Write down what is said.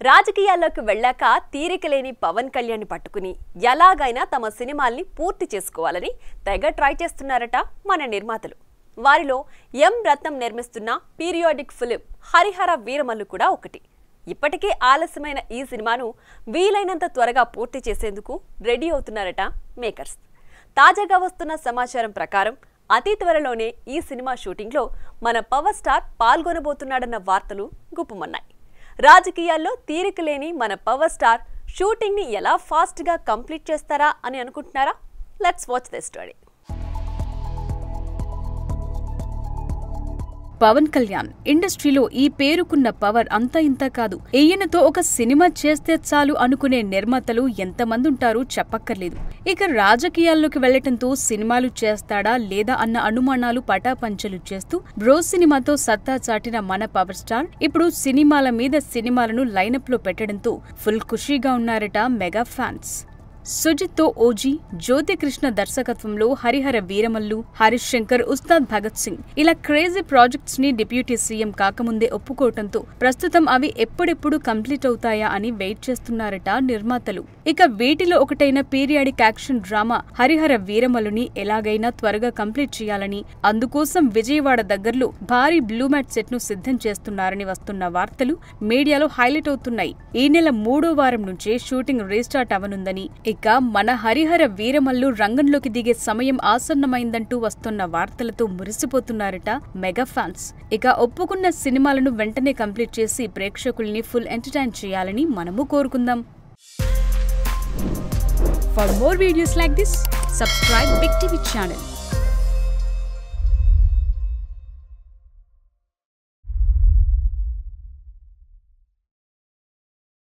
రాజకీయాల్లోకి వెళ్ళాక తీరికలేని పవన్ కళ్యాణ్ పట్టుకుని ఎలాగైనా తమ సినిమాల్ని పూర్తి చేసుకోవాలని తెగ ట్రై చేస్తున్నారట మన నిర్మాతలు. వారిలో ఎం రత్నం నిర్మిస్తున్న పీరియాడిక్ ఫిలిం హరిహర వీరమల్లు కూడా ఒకటి. ఇప్పటికే ఆలస్యమైన ఈ సినిమాను వీలైనంత త్వరగా పూర్తి చేసేందుకు రెడీ అవుతున్నారట మేకర్స్. తాజాగా వస్తున్న సమాచారం ప్రకారం అతి త్వరలోనే ఈ సినిమా షూటింగ్లో మన పవర్ స్టార్ పాల్గొనబోతున్నాడన్న వార్తలు గుప్పుమన్నాయి. రాజకీయాల్లో తీరికలేని మన పవర్ స్టార్ షూటింగ్ ని ఎలా ఫాస్ట్ గా కంప్లీట్ చేస్తారా అని అనుకుంటున్నారా? Let's watch this story. Pawan Kalyan ఇండస్ట్రీలో ఈ పేరుకున్న పవర్ అంతా ఇంత కాదు. ఈయనతో ఒక సినిమా చేస్తే చాలు అనుకునే నిర్మాతలు ఎంతమంది ఉంటారో చెప్పక్కర్లేదు. ఇక రాజకీయాల్లోకి వెళ్లటంతో సినిమాలు చేస్తాడా లేదా అన్న అనుమానాలు పటాపంచలు చేస్తూ బ్రో సినిమాతో సత్తా చాటిన మన పవర్ స్టార్ ఇప్పుడు సినిమాల మీద సినిమాలను లైనప్ లో పెట్టడంతో ఫుల్ ఖుషీగా ఉన్నారట మెగా ఫ్యాన్స్. సుజిత్ తో ఓజీ, జ్యోతికృష్ణ దర్శకత్వంలో హరిహర వీరమల్లు, హరీష్ శంకర్, ఉస్తాద్ భగత్ సింగ్ ఇలా క్రేజీ ప్రాజెక్ట్స్ ని డిప్యూటీ సీఎం కాకముందే ఒప్పుకోవటంతో ప్రస్తుతం అవి ఎప్పుడెప్పుడు కంప్లీట్ అవుతాయా అని వెయిట్ చేస్తున్నారట నిర్మాతలు. ఇక వీటిలో ఒకటైన పీరియాడిక్ యాక్షన్ డ్రామా హరిహర వీరమల్లుని ఎలాగైనా త్వరగా కంప్లీట్ చేయాలని, అందుకోసం విజయవాడ దగ్గరలో భారీ బ్లూ మ్యాట్ సెట్ ను సిద్ధం చేస్తున్నారని వస్తున్న వార్తలు మీడియాలో హైలైట్ అవుతున్నాయి. ఈ నెల 3వ వారం నుంచే షూటింగ్ రీస్టార్ట్ అవనుందని, ఇక మన హరిహర వీరమల్లు రంగంలోకి దిగే సమయం ఆసన్నమైందంటూ వస్తున్న వార్తలతో మురిసిపోతున్నారట మెగా ఫ్యాన్స్. ఇక ఒప్పుకున్న సినిమాలను వెంటనే కంప్లీట్ చేసి ప్రేక్షకుల్ని ఫుల్ ఎంటర్టైన్ చేయాలని మనము కోరుకుందాం. For more videos like this, subscribe Big TV channel.